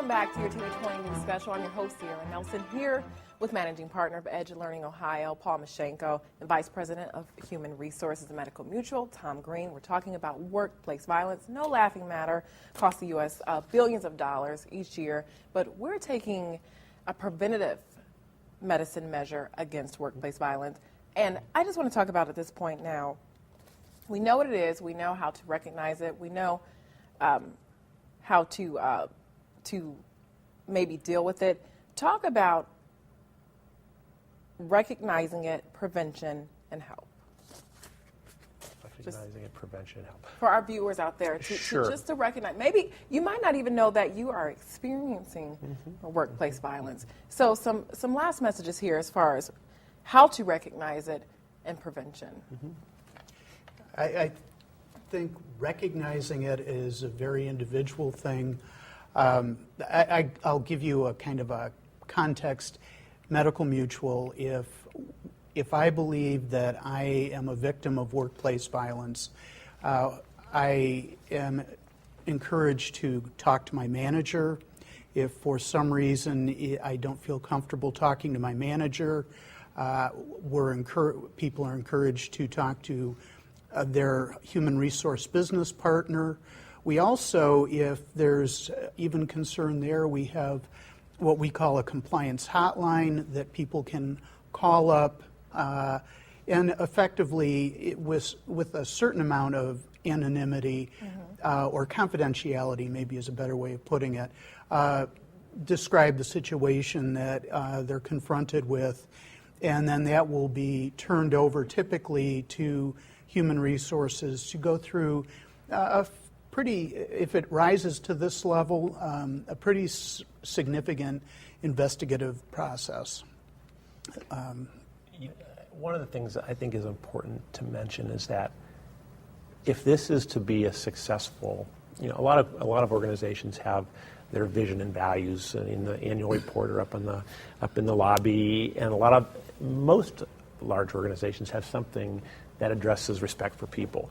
Welcome back to your TV 20 News Special. I'm your host, Ciarra Nelson, here with Managing Partner of Edge Learning Ohio, Paul Meshanko, and Vice President of Human Resources at Medical Mutual, Tom Green. We're talking about workplace violence, no laughing matter, costs the U.S. Billions of dollars each year, but we're taking a preventative medicine measure against workplace violence. And I just want to talk about at this point now, we know what it is, we know how to recognize it, we know how to maybe deal with it. Talk about recognizing it, prevention, and help. Recognizing it, prevention, and help. For our viewers out there, just to recognize, maybe you might not even know that you are experiencing workplace violence. So some last messages here as far as how to recognize it and prevention. I think recognizing it is a very individual thing. I'll give you a kind of a context. Medical Mutual, if I believe that I am a victim of workplace violence, I am encouraged to talk to my manager. If for some reason I don't feel comfortable talking to my manager, people are encouraged to talk to their human resource business partner. We also, if there's even concern there, we have what we call a compliance hotline that people can call up, and effectively, with a certain amount of anonymity or confidentiality, maybe is a better way of putting it, describe the situation that they're confronted with, and then that will be turned over typically to human resources to go through if it rises to this level, a pretty significant investigative process. One of the things that I think is important to mention is that if this is to be a successful, a lot of organizations have their vision and values in the annual report or up in the lobby, and most large organizations have something that addresses respect for people.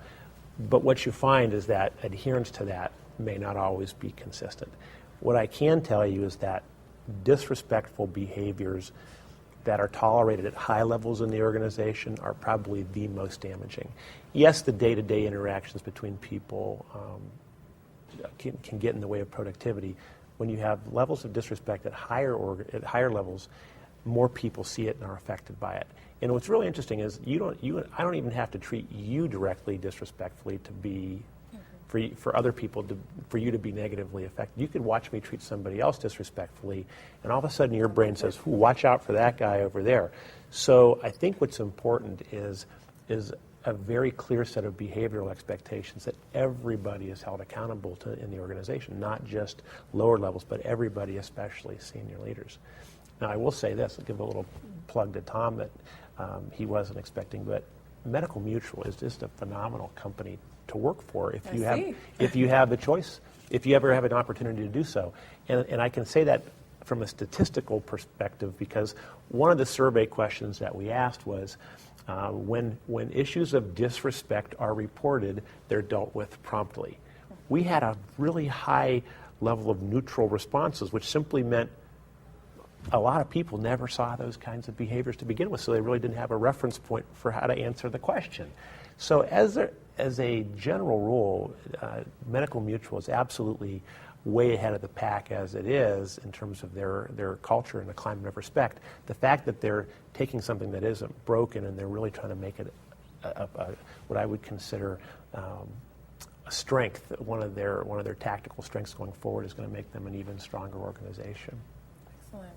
But what you find is that adherence to that may not always be consistent. What I can tell you is that disrespectful behaviors that are tolerated at high levels in the organization are probably the most damaging. Yes, the day-to-day interactions between people can get in the way of productivity. When you have levels of disrespect at higher levels, more people see it and are affected by it. And what's really interesting is I don't even have to treat you directly disrespectfully to be for other people for you to be negatively affected. You could watch me treat somebody else disrespectfully, and all of a sudden your brain says, "Ooh, watch out for that guy over there." So I think what's important is a very clear set of behavioral expectations that everybody is held accountable to in the organization, not just lower levels, but everybody, especially senior leaders. Now, I will say this, I'll give a little plug to Tom that he wasn't expecting, but Medical Mutual is just a phenomenal company to work for if you have the choice, if you ever have an opportunity to do so. And I can say that from a statistical perspective because one of the survey questions that we asked was when issues of disrespect are reported, they're dealt with promptly. We had a really high level of neutral responses, which simply meant a lot of people never saw those kinds of behaviors to begin with, so they really didn't have a reference point for how to answer the question. So as a general rule, Medical Mutual is absolutely way ahead of the pack as it is in terms of their culture and the climate of respect. The fact that they're taking something that isn't broken and they're really trying to make it what I would consider a strength, one of their tactical strengths going forward is going to make them an even stronger organization. Excellent.